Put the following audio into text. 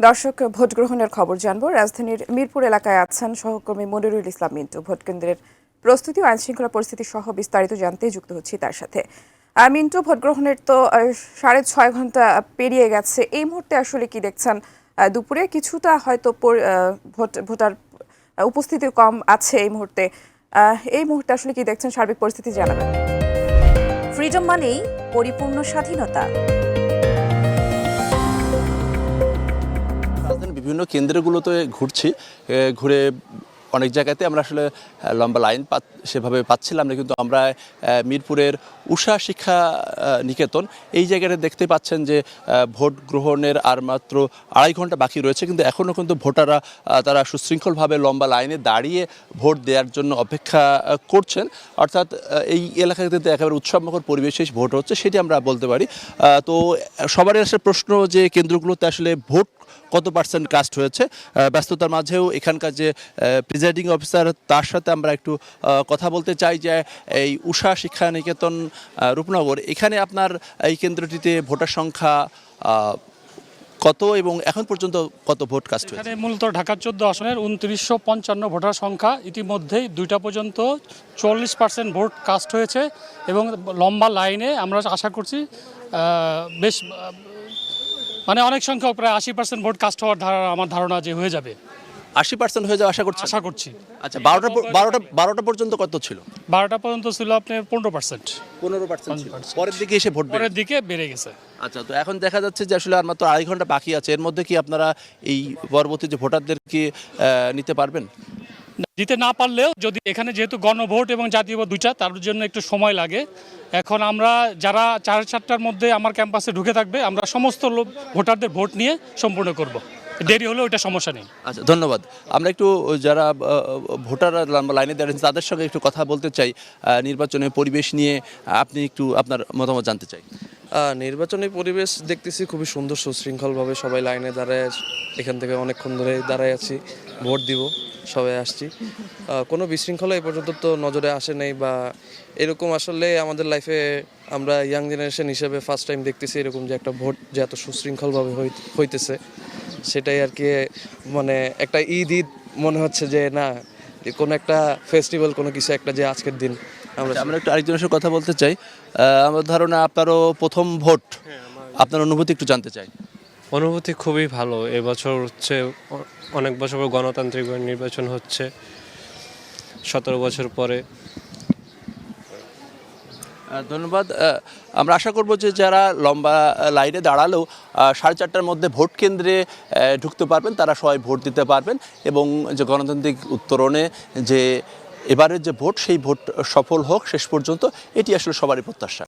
দর্শক, ভোট গ্রহণের খবর জানবো। রাজধানীর মিরপুর এলাকায় আছেন সহকর্মী মনিরুল ইসলাম মিন্টু। ভোট কেন্দ্রের প্রস্তুতি ও আইনশৃঙ্খলা পরিস্থিতি সহ বিস্তারিত জানতে যুক্ত হচ্ছি তার সাথে। মিন্টু, ভোট গ্রহণের তো 6.5 ঘন্টা পেরিয়ে গেছে। এই মুহূর্তে আসলে কি দেখছেন? দুপুরে কিছুটা হয়তো ভোটার উপস্থিতি কম আছে এই মুহূর্তে। এই মুহূর্তে আসলে কি দেখছেন, সার্বিক পরিস্থিতি জানাবেন। ফ্রিডম মানেই পরিপূর্ণ স্বাধীনতা। রাজধানীর বিভিন্ন কেন্দ্রগুলোতে ঘুরে অনেক জায়গাতে আমরা আসলে লম্বা লাইন সেভাবে পাচ্ছিলাম না, কিন্তু আমরা মিরপুরের উষা শিক্ষা নিকেতন এই জায়গাটা দেখতে পাচ্ছেন যে ভোট গ্রহণের আর মাত্র 2.5 ঘন্টা বাকি রয়েছে, কিন্তু এখনও কিন্তু ভোটাররা তারা সুশৃঙ্খলভাবে লম্বা লাইনে দাঁড়িয়ে ভোট দেওয়ার জন্য অপেক্ষা করছেন। অর্থাৎ এই এলাকাতে একেবারে উৎসবমুখর পরিবেশে ভোট হচ্ছে, সেটি আমরা বলতে পারি। তো সবারই আসলে প্রশ্ন যে কেন্দ্রগুলোতে আসলে ভোট কত পার্সেন্ট কাস্ট হয়েছে। ব্যস্ততার মাঝেও এখানকার যে প্রিজাইডিং অফিসার তার সাথে আমরা একটু কথা বলতে চাই যে এই উষা শিক্ষা নিকেতন রূপনগর, এখানে আপনার এই কেন্দ্রটিতে ভোটার সংখ্যা কত এবং এখন পর্যন্ত কত ভোট কাস্ট হয়েছে? এখানে মূলত ঢাকা 14 আসনের 2955 ভোটার সংখ্যা, ইতিমধ্যেই 2টা পর্যন্ত 40% ভোট কাস্ট হয়েছে এবং লম্বা লাইনে আমরা আশা করছি বেশ মানে অনেক সংখ্যক প্রায় 80% ভোট কাস্ট হওয়ার আমার ধারণা যে হয়ে যাবে। 80% হয়ে যাওয়া আশা করছি। আচ্ছা, 12টা পর্যন্ত কত ছিল? 12টা পর্যন্ত ছিল আপনার 15%। 15% ছিল, পরের দিকে এসে পরের দিকে বেড়ে গেছে। আচ্ছা, তো এখন দেখা যাচ্ছে যে আসলে আর মাত্র 2.5 ঘন্টা বাকি আছে। এর মধ্যে কি আপনারা এই পরবর্তী যে ভোটারদেরকে নিতে পারবেন? দিতে না পারলেও, যদি এখানে যেহেতু গণভোট এবং জাতীয় ভোট দুইটা, তার জন্য একটু সময় লাগে। এখন আমরা যারা 4:30টার মধ্যে আমার ক্যাম্পাসে ঢুকে থাকবে, আমরা সমস্ত ভোটারদের ভোট নিয়ে সম্পূর্ণ করব। দেরি হলেও এটা সমস্যা নেই। আচ্ছা, ধন্যবাদ। আমরা একটু যারা ভোটাররা লাইনে দাঁড়িয়েছেন তাদের সঙ্গে একটু কথা বলতে চাই। নির্বাচনের পরিবেশ নিয়ে আপনি একটু আপনার মতামত জানতে চাই। নির্বাচনী পরিবেশ দেখতেছি খুবই সুন্দর, সুশৃঙ্খলভাবে সবাই লাইনে দাঁড়ায়, এখান থেকে অনেকক্ষণ ধরে দাঁড়ায় আছি, ভোট দিব, সবাই আসছি। কোনো বিশৃঙ্খলা এই পর্যন্ত তো নজরে আসে নাই, বা এরকম আসলে আমাদের লাইফে আমরা ইয়াং জেনারেশন হিসেবে ফার্স্ট টাইম দেখতেছি এরকম যে একটা ভোট যে এত সুশৃঙ্খলভাবে হইতেছে। সেটাই আর কি, মানে একটা ঈদ মনে হচ্ছে যে না, কোনো একটা ফেস্টিভ্যাল, কোনো কিছু একটা, যে আজকের দিন আমরা একটু আরেকজনের সাথে কথা বলতে চাই। আমার ধারণা আপনারও প্রথম ভোট, আপনার অনুভূতি একটু জানতে চাই। অনুভূতি খুবই ভালো। এবছর হচ্ছে অনেক বছর পর গণতান্ত্রিক নির্বাচন হচ্ছে, 17 বছর পরে। ধন্যবাদ। আমরা আশা করব যে যারা লম্বা লাইনে দাঁড়ালেও 4:30টার মধ্যে ভোট কেন্দ্রে ঢুকতে পারবেন, তারা সবাই ভোট দিতে পারবেন এবং যে গণতান্ত্রিক উত্তরণে যে এবারের যে ভোট, সেই ভোট সফল হোক শেষ পর্যন্ত, এটি আসলে সবারই প্রত্যাশা।